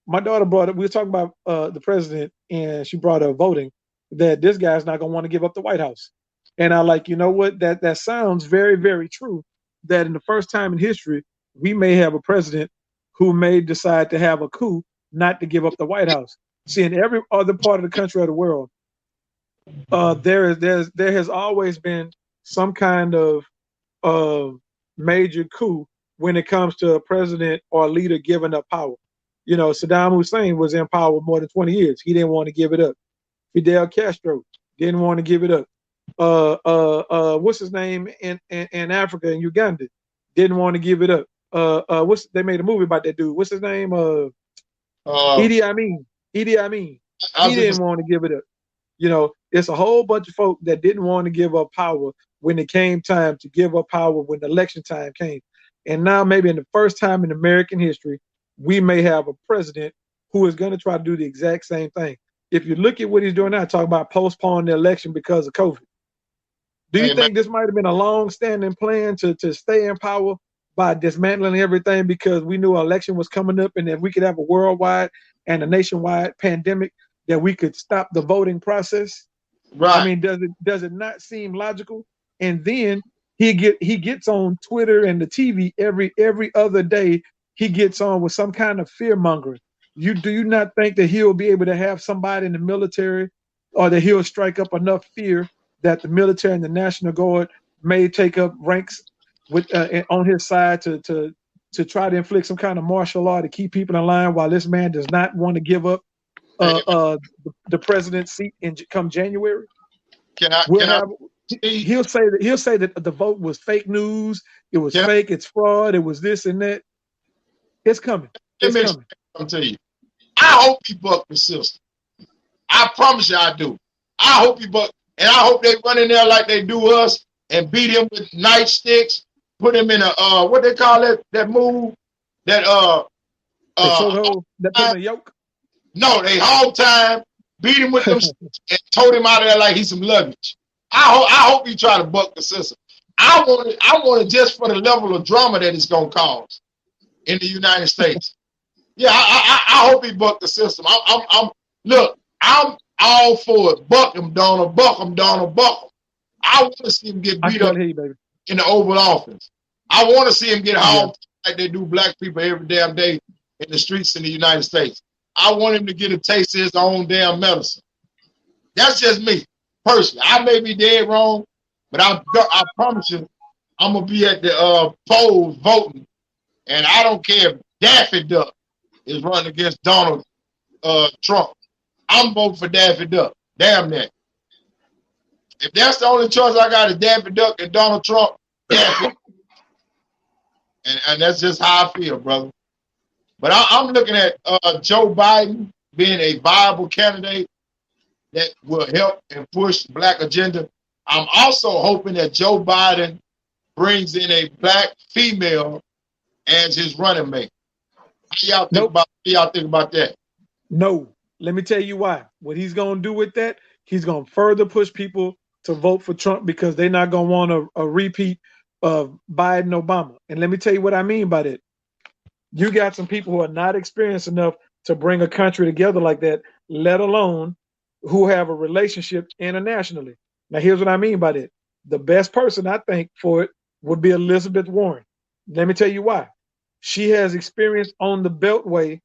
my daughter brought up. We were talking about the president, and she brought up voting. That this guy's not gonna want to give up the White House, and I like, you know what? That sounds very, very true. That in the first time in history, we may have a president who may decide to have a coup, not to give up the White House. See, in every other part of the country or the world, there has always been some kind of major coup when it comes to a president or a leader giving up power. Saddam Hussein was in power more than 20 years. He didn't want to give it up. Fidel Castro didn't want to give it up. What's his name in Africa, in Uganda, didn't want to give it up. They made a movie about that dude. What's his name? Idi Amin. Idi Amin. He didn't want to give it up. It's a whole bunch of folk that didn't want to give up power when it came time to give up power when the election time came. And now maybe in the first time in American history, we may have a president who is going to try to do the exact same thing. If you look at what he's doing now, talk about postponing the election because of COVID. Do you think this might have been a long-standing plan to stay in power by dismantling everything because we knew an election was coming up, and if we could have a worldwide and a nationwide pandemic, that we could stop the voting process? Right. I mean, does it not seem logical? And then he gets on Twitter and the TV every other day. He gets on with some kind of fear mongering. Do you not think that he'll be able to have somebody in the military, or that he'll strike up enough fear that the military and the National Guard may take up ranks with on his side to try to inflict some kind of martial law to keep people in line while this man does not want to give up the president's seat come January? He'll say that the vote was fake news. It was fake. It's fraud. It was this and that. It's coming. It's coming. I'm telling you. I hope he buck the system. I promise you I do. I hope he buck, and I hope they run in there like they do us and beat him with nightsticks, put him in a what they call that move that that put in a yoke. No, they hog time, beat him with them and told him out of there like he's some luggage. I hope he try to buck the system. I want it just for the level of drama that it's gonna cause in the United States. Yeah, I hope he buck the system. I'm all for it. Buck him, Donald. Buck him, Donald. Buck him. I want to see him get beat up in the Oval Office. I want to see him get hauled like they do black people every damn day in the streets in the United States. I want him to get a taste of his own damn medicine. That's just me, personally. I may be dead wrong, but I promise you, I'm going to be at the polls voting, and I don't care if Daffy Duck is running against Donald Trump. I'm voting for Daffy Duck. Damn that. If that's the only choice I got is Daffy Duck and Donald Trump, Daffy. And that's just how I feel, brother. But I'm looking at Joe Biden being a viable candidate that will help and push the black agenda. I'm also hoping that Joe Biden brings in a black female as his running mate. What y'all think about that? No. Let me tell you why. What he's going to do with that, he's going to further push people to vote for Trump because they're not going to want a repeat of Biden Obama. And let me tell you what I mean by that. You got some people who are not experienced enough to bring a country together like that, let alone who have a relationship internationally. Now, here's what I mean by that. The best person, I think, for it would be Elizabeth Warren. Let me tell you why. She has experience on the Beltway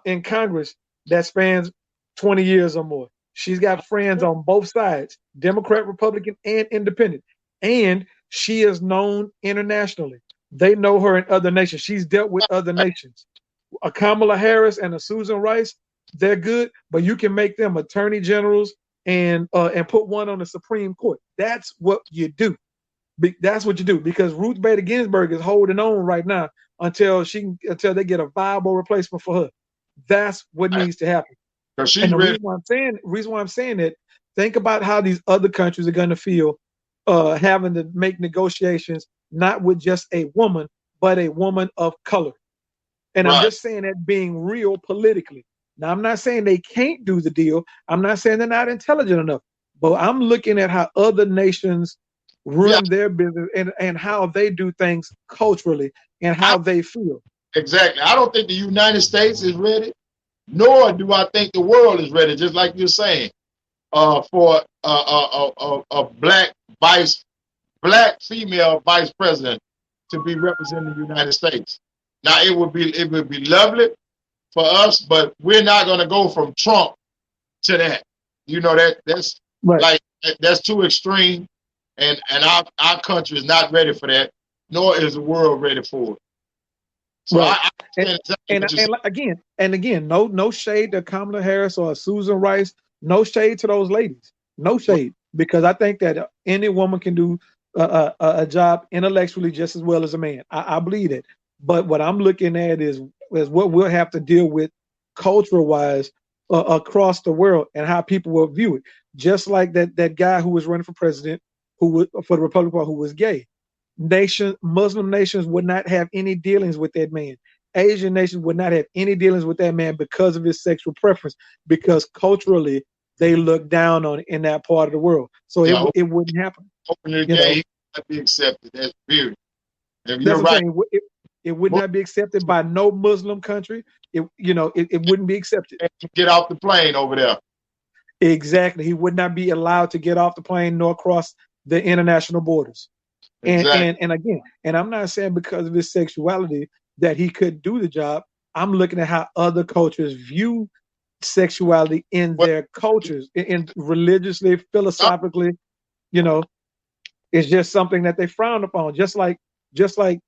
in Congress that spans 20 years or more. She's got friends on both sides, Democrat, Republican, and Independent. And she is known internationally. They know her in other nations. She's dealt with other nations. A Kamala Harris and a Susan Rice, they're good, but you can make them attorney generals and put one on the Supreme Court. That's what you do. That's what you do, because Ruth Bader Ginsburg is holding on right now until they get a viable replacement for her. That's what needs to happen. And the reason why I'm saying that, think about how these other countries are going to feel having to make negotiations not with just a woman, but a woman of color. And I'm just saying that being real politically. Now, I'm not saying they can't do the deal. I'm not saying they're not intelligent enough, but I'm looking at how other nations Yeah, run their business and how they do things culturally and how they feel. exactly. I don't think the United States is ready, nor do I think the world is ready. Just like you're saying, for a black female vice president to be representing the United States. Now it would be lovely for us, but we're not going to go from Trump to that. You know that's Right. like that's too extreme, and our country is not ready for that, nor is the world ready for it. So Right. I understand exactly what you're saying. And again, no shade to Kamala Harris or Susan Rice. No shade to those ladies. No shade, because I think that any woman can do a job intellectually just as well as a man. I believe it. But what I'm looking at is what we'll have to deal with cultural wise across the world and how people will view it. Just like that guy who was running for president, for the Republican Party, who was gay. Muslim nations would not have any dealings with that man. Asian nations would not have any dealings with that man because of his sexual preference, because culturally they look down on it in that part of the world. So Yeah, it wouldn't happen. open the game, he would not be accepted. That's period. If That's you're what I'm right, saying. It would not be accepted by no Muslim country. It wouldn't be accepted. get off the plane over there. Exactly. He would not be allowed to get off the plane nor cross the international borders. Exactly. And again, and I'm not saying because of his sexuality that he couldn't do the job. I'm looking at how other cultures view sexuality in their cultures, in religiously, philosophically. It's just something that they frown upon. Just like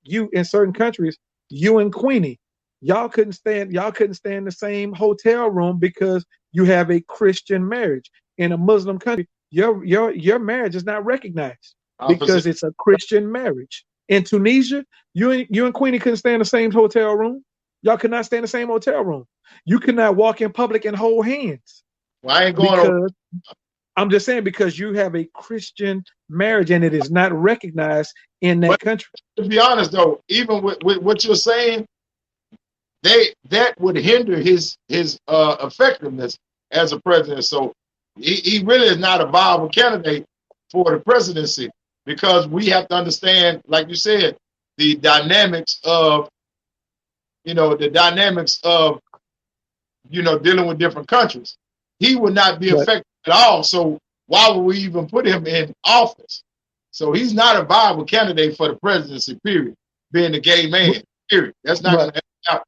you in certain countries, you and Queenie, y'all couldn't stay in the same hotel room because you have a Christian marriage. In a Muslim country, your marriage is not recognized because it's a Christian marriage. In Tunisia, you and Queenie couldn't stay in the same hotel room. Y'all could not stay in the same hotel room. You could not walk in public and hold hands. Well, I ain't going over. I'm just saying, because you have a Christian marriage and it is not recognized in that country. To be honest, though, even with what you're saying, that would hinder his effectiveness as a president. So he really is not a viable candidate for the presidency, because we have to understand, like you said, the dynamics of dealing with different countries. He would not be effective at all. So why would we even put him in office? So he's not a viable candidate for the presidency, period. Being a gay man, period. That's not going to happen.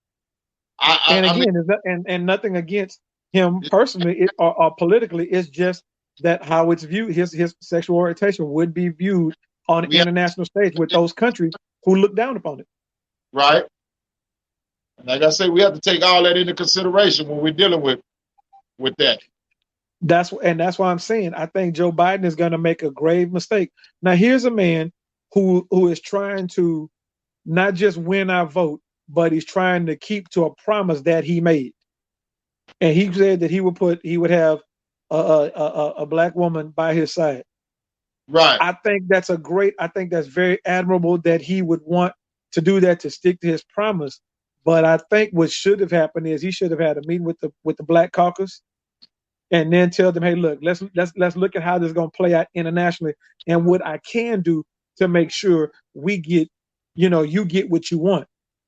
And nothing against him personally or politically. It's just that how it's viewed, his sexual orientation would be viewed on an international stage with those countries who look down upon it. Right. Like I say, we have to take all that into consideration when we're dealing with that. That's why I'm saying I think Joe Biden is going to make a grave mistake. Now, here's a man who is trying to not just win our vote, but he's trying to keep to a promise that he made. And he said that he would have a black woman by his side. Right. I think that's very admirable that he would want to do that, to stick to his promise. But I think what should have happened is he should have had a meeting with the Black Caucus, and then tell them, hey, look, let's look at how this is going to play out internationally, and what I can do to make sure we get, you get what you want.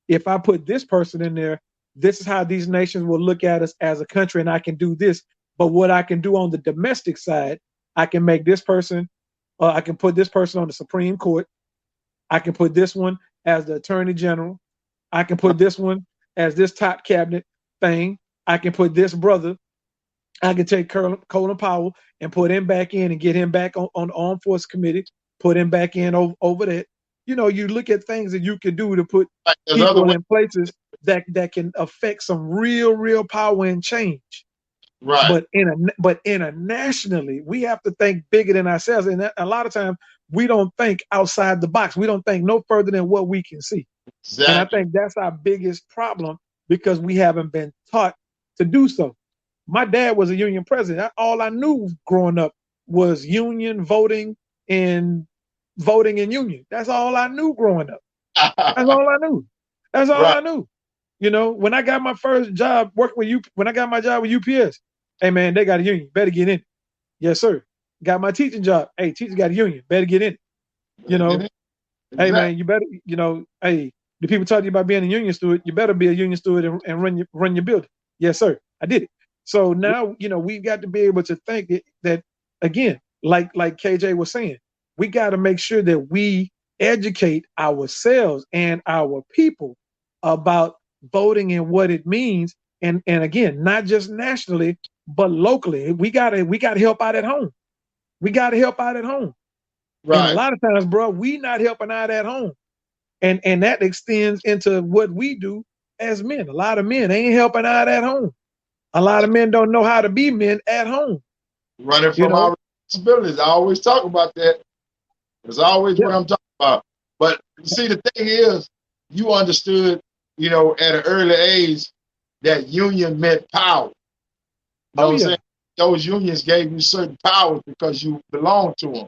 If I put this person in there, this is how these nations will look at us as a country, and I can do this. But what I can do on the domestic side, I can make this person, I can put this person on the Supreme Court. I can put this one as the Attorney General. I can put this one as this top cabinet thing. I can put this brother. I can take Colin Powell and put him back in and get him back on the Armed Forces Committee, put him back in over that. You look at things that you can do to put people in places that can affect some real power and change. Right. But internationally, we have to think bigger than ourselves. And a lot of times we don't think outside the box. We don't think no further than what we can see. Exactly. And I think that's our biggest problem, because we haven't been taught to do so. My dad was a union president. All I knew growing up was union voting and voting in union. That's all I knew growing up. That's all I knew. That's all I knew. You know, when I got my first job working with you, when I got my job with UPS, hey man, they got a union. Better get in it. Yes, sir. Got my teaching job. Hey, teacher got a union. Better get in it. You know, hey man, you better, you know, hey, the people talk to you about being a union steward, you better be a union steward and run your building. Yes, sir. I did it. So now, you know, we've got to be able to think that again, like KJ was saying, we got to make sure that we educate ourselves and our people about voting and what it means. And again, not just nationally, but locally. We gotta help out at home. We gotta help out at home. Right. And a lot of times, bro, we not helping out at home. And that extends into what we do as men. A lot of men ain't helping out at home. A lot of men don't know how to be men at home. Running from our responsibilities. I always talk about that. It's always what I'm talking about. But see, the thing is, you understood, you know, at an early age that union meant power. You know what I'm saying? Those unions gave you certain powers because you belonged to them.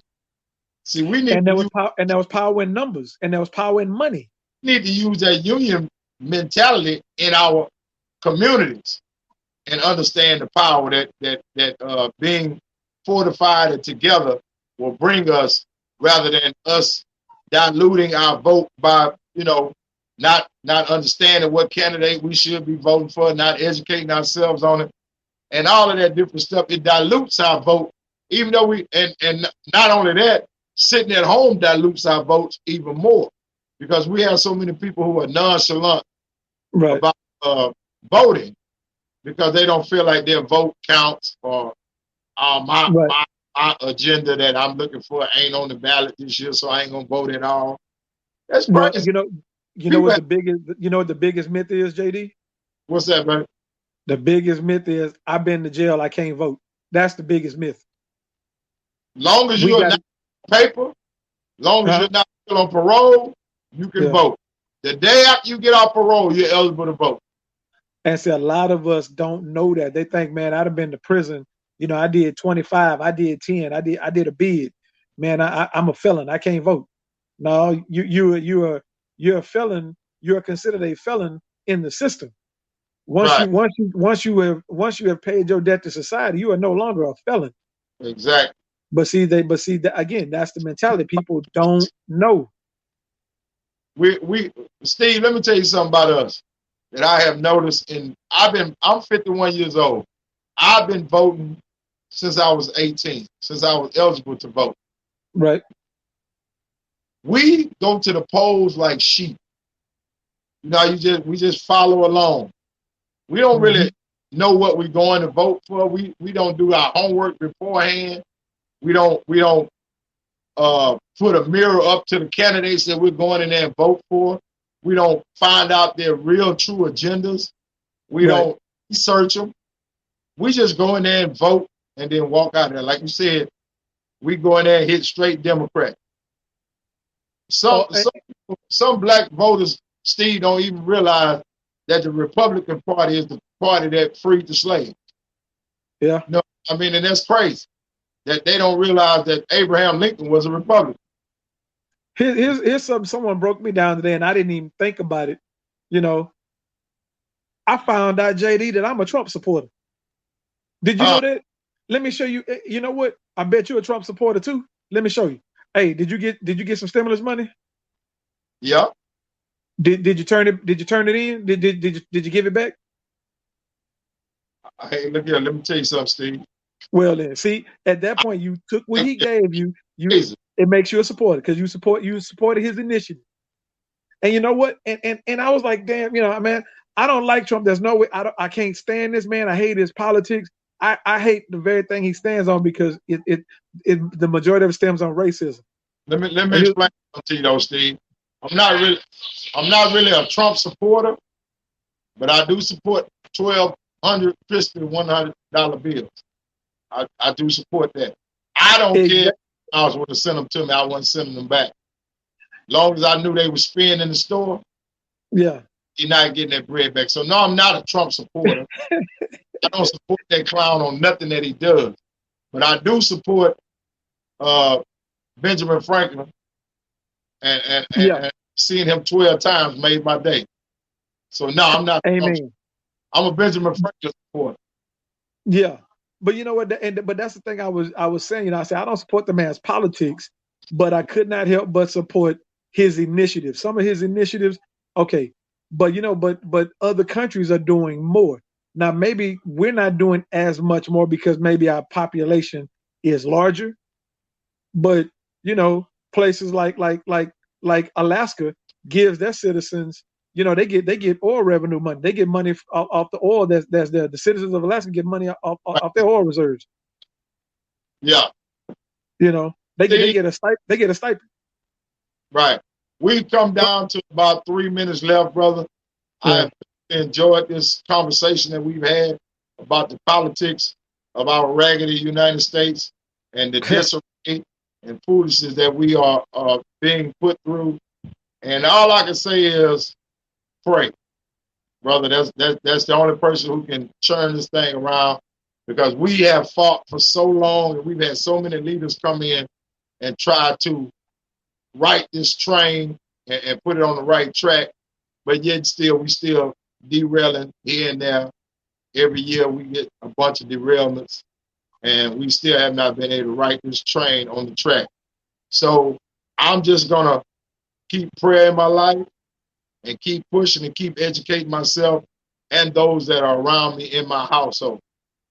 See, we need there was power in numbers, and there was power in money. We need to use that union mentality in our communities and understand the power that being fortified and together will bring us, rather than us diluting our vote by, you know, not understanding what candidate we should be voting for, not educating ourselves on it, and all of that different stuff. It dilutes our vote, even though and not only that, sitting at home dilutes our votes even more, because we have so many people who are nonchalant about voting because they don't feel like their vote counts, or my agenda that I'm looking for ain't on the ballot this year, so I ain't gonna vote at all. That's crazy. You know what the biggest myth is, JD? What's that, man? The biggest myth is I've been to jail, I can't vote. That's the biggest myth. Long as you're not on paper, long as you're not on parole, you can vote. The day after you get off parole, you're eligible to vote. And see, a lot of us don't know that. They think, man, I'd have been to prison. You know, I did 25, I did 10, I did a bid. Man, I'm a felon. I can't vote. No, you're a felon. You're considered a felon in the system. Once you have paid your debt to society, you are no longer a felon. Exactly. But see, again, that's the mentality. People don't know. Steve, let me tell you something about us that I have noticed. I'm 51 years old. I've been voting since I was 18, since I was eligible to vote. Right. We go to the polls like sheep. You know, we just follow along. We don't really know what we're going to vote for. We don't do our homework beforehand. We don't put a mirror up to the candidates that we're going in there and vote for. We don't find out their real true agendas. We don't research them. We just go in there and vote and then walk out there. Like you said, we go in there and hit straight Democrat. Some black voters, Steve, don't even realize that the Republican Party is the party that freed the slaves. Yeah. No, I mean, and that's crazy that they don't realize that Abraham Lincoln was a Republican. Here's something. Someone broke me down today, and I didn't even think about it. You know, I found out, JD, that I'm a Trump supporter. Did you know that? Let me show you. You know what? I bet you're a Trump supporter too. Let me show you. Hey, did you get some stimulus money? Yeah. Did you turn it? Did you turn it in? Did you give it back? Hey, look here. Let me tell you something, Steve. Well, then, see, at that point, you took what he gave you. It makes you a supporter because you supported his initiative. And you know what? And I was like, damn, you know, man, I don't like Trump. There's no way. I can't stand this man. I hate his politics. I hate the very thing he stands on because the majority of it stems on racism. Let me explain to you though, Steve. I'm not really a Trump supporter, but I do support 1,200 crispy $100 bills. I do support that. I don't care if I was going to send them to me. I wasn't sending them back. As long as I knew they were spending in the store, yeah, you're not getting that bread back. So no, I'm not a Trump supporter. I don't support that clown on nothing that he does. But I do support Benjamin Franklin, and seeing him 12 times made my day. So no, I'm not. Amen. I'm a Benjamin Franklin supporter. Yeah, but you know what? But that's the thing I was saying. You know, I said I don't support the man's politics, but I could not help but support his initiatives. Some of his initiatives, okay, but you know, but other countries are doing more. Now maybe we're not doing as much more because maybe our population is larger, but you know, places like Alaska gives their citizens, you know, they get oil revenue money. They get money off the oil that's there. The citizens of Alaska get money off their oil reserves. Yeah. You know, they get a stipend. Right. We've come down to about 3 minutes left, brother. Yeah. I enjoyed this conversation that we've had about the politics of our raggedy United States and the disarray and foolishness that we are being put through. And all I can say is pray, brother. That's the only person who can turn this thing around, because we have fought for so long and we've had so many leaders come in and try to right this train and put it on the right track, but yet we still derailing here and there. Every year we get a bunch of derailments, and we still have not been able to right this train on the track. So I'm just gonna keep praying my life and keep pushing and keep educating myself and those that are around me in my household.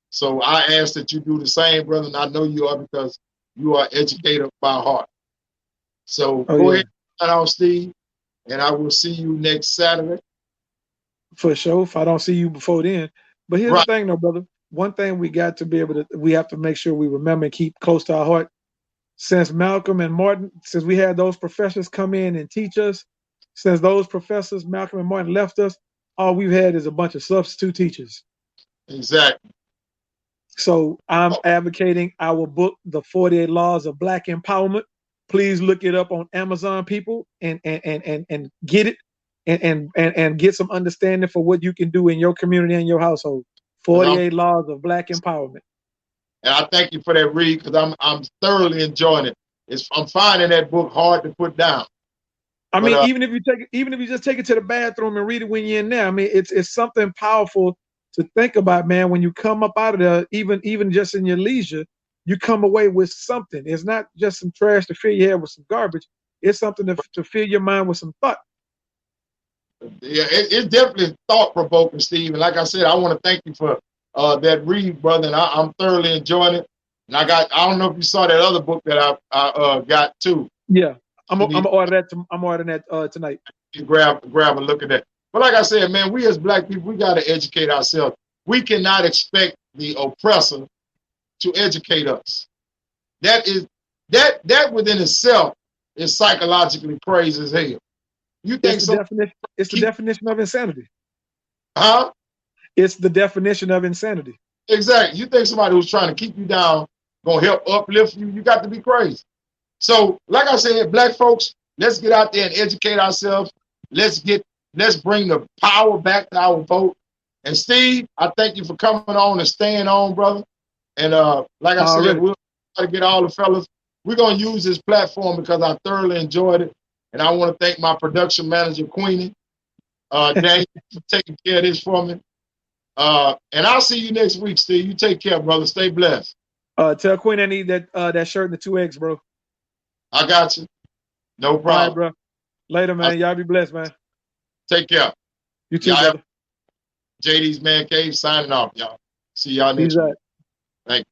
So I ask that you do the same, brother, and I know you are, because you are educated by heart. So go ahead, Steve, and I will see you next Saturday. For sure, if I don't see you before then. But here's the thing, though, brother. One thing we have to make sure we remember and keep close to our heart. Since Malcolm and Martin, since we had those professors come in and teach us, since those professors, Malcolm and Martin, left us, all we've had is a bunch of substitute teachers. Exactly. So I'm advocating our book, The 48 Laws of Black Empowerment. Please look it up on Amazon, people, and get it and get some understanding for what you can do in your community and your household. 48 Laws of Black Empowerment. And I thank you for that read, because I'm thoroughly enjoying it. I'm finding that book hard to put down. I mean, even if you just take it to the bathroom and read it when you're in there, I mean, it's something powerful to think about, man. When you come up out of there, even just in your leisure, you come away with something. It's not just some trash to fill your head with some garbage. It's something to fill your mind with some thought. Yeah, it's definitely thought-provoking, Steve. And like I said, I want to thank you for that read, brother. And I'm thoroughly enjoying it. And I don't know if you saw that other book that I got too. Yeah, I'm ordering that. I'm ordering that tonight. You grab a look at that. But like I said, man, we as Black people, we got to educate ourselves. We cannot expect the oppressor to educate us. That within itself is psychologically crazy as hell. You think it's the definition of insanity. Huh? It's the definition of insanity. Exactly. You think somebody who's trying to keep you down gonna help uplift you? You got to be crazy. So, like I said, Black folks, let's get out there and educate ourselves. Let's bring the power back to our vote. And Steve, I thank you for coming on and staying on, brother. And like I said, we'll try to get all the fellas. We're gonna use this platform because I thoroughly enjoyed it. And I want to thank my production manager, Queenie, Daniel, for taking care of this for me. And I'll see you next week, Steve. You take care, brother. Stay blessed. Tell Queen I need that shirt and the 2 eggs, bro. I got you. No problem. All right, bro. Later, man. Y'all be blessed, man. Take care. You too, brother. JD's Mancave signing off, y'all. See y'all next week. Thank you.